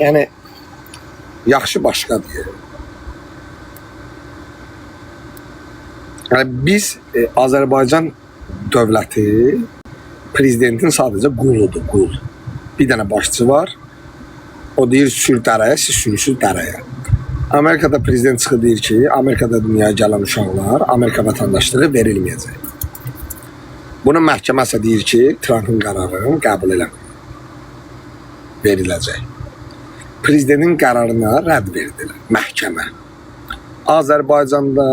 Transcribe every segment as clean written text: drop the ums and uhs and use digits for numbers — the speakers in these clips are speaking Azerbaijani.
Yəni yaxşı başqadır. Yəni biz Azərbaycan dövləti prezidentin sadəcə quludur, qul. Bir dənə başçı var. O deyir sür dərəyə, siz sürürsünüz dərəyə. Amerikada prezident çıxır deyir ki, Amerikada dünyaya gələn uşaqlar Amerika vətəndaşlığı verilməyəcək. Bunun məhkəməsə deyir ki, Trump'ın qərarını qəbul eləmir. Veriləcək. Prezidentin qərarına rədd verdilər məhkəmə. Azərbaycanda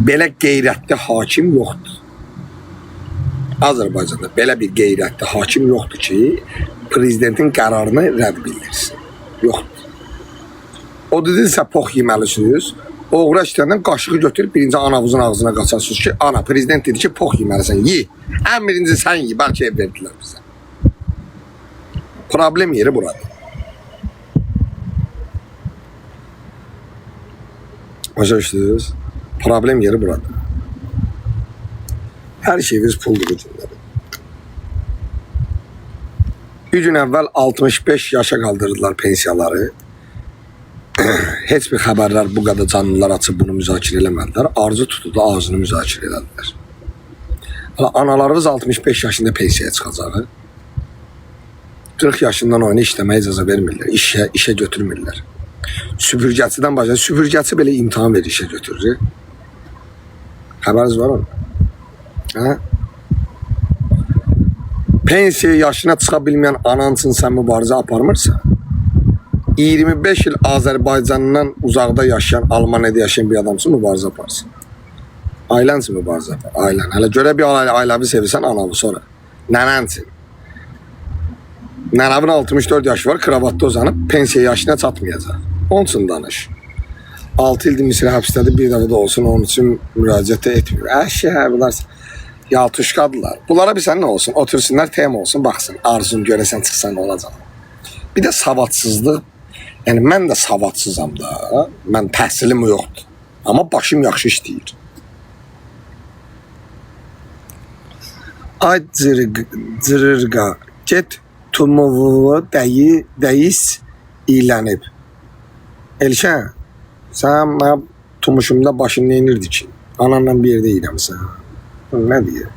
belə qeyrətli hakim yoxdur. Azərbaycanda belə bir qeyrətli hakim yoxdur ki, prezidentin qərarını rədd bildirsin. Yoxdur. O dedilsə pox yeməlisiniz, oğra işləyəndən qaşığı götürüb birinci anavuzun ağzına qaçarsınız ki, ana prezident dedi ki, pox yeməlisən, ye. Ən birinci sən ye, bəlkə ev verdilər bizə. Problem yeri burada. Başa düşdünüz? Problem yeri burada. Hər şeyimiz puldur bu günləri. Bir gün əvvəl 65 yaşa qaldırdılar pensiyaları. Heç bir xəbərlər bu qədər canlılar açıb bunu müzakirə eləmədilər. Arzu tutudu, ağzını müzakirə elədilər. Analarımız 65 yaşında pensiyaya çıxacaq. 40 yaşından oyuna işləməyə icazə vermirlər. İşə götürmürlər. Süpürgəçidən başlayır. Süpürgəçi belə imtahan verir, işə götürür. Xəbəriniz var mı? Hə? Pensiya yaşına çıxa bilməyən anan üçün sən mübarizə aparmırsan, 25 il Azərbaycandan uzaqda yaşayan, Almaniyada yaşayan bir adam üçün mübarizə aparsın. Ailən üçün mübarizə apar. Ailən. Hələ görə bir ailəvi sevirsən, anavı sonra. Nənən üçün. Nənəvin 64 yaşı var, kravatda uzanıb, pensiya yaşına çatmayacaq. Onun üçün danış. 6 ildir Misri həbsdədir, bir dəfə də olsun, onun üçün müraciət etmir. Bunlar yaltuşqadırlar. Bunlara bir sən nə olsun? Otursunlar, tema olsun, baxsın. Arzun görəsən çıxsan nə olacaq? Bir də savadsızlıq. Yəni mən də savadsızam da. Mən təhsilim yoxdur. Amma başım yaxşı işləyir. Ay cırırqa, get tumuvu dəyiz ilənib. Elşən, sən mənim tumuşumda başın neynirdi ki? Ananla bir yerdə iləmsən. Bu nə deyir?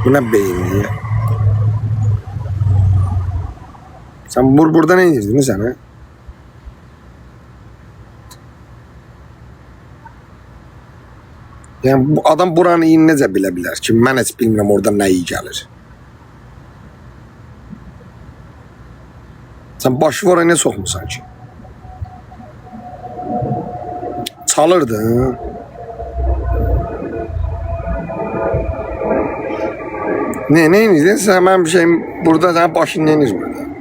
Bu nə beyinliyə? Sən burada nə edirdin sənə? Yəni bu adam buranı iyi necə bilə bilər ki, mən heç bilmirəm orada nə iyi gəlir. Sən başı oraya nə soxmusan ki? Çalırdın. Ne edirdin? Sən mənim şeyim burada, sən başın nə edir burada?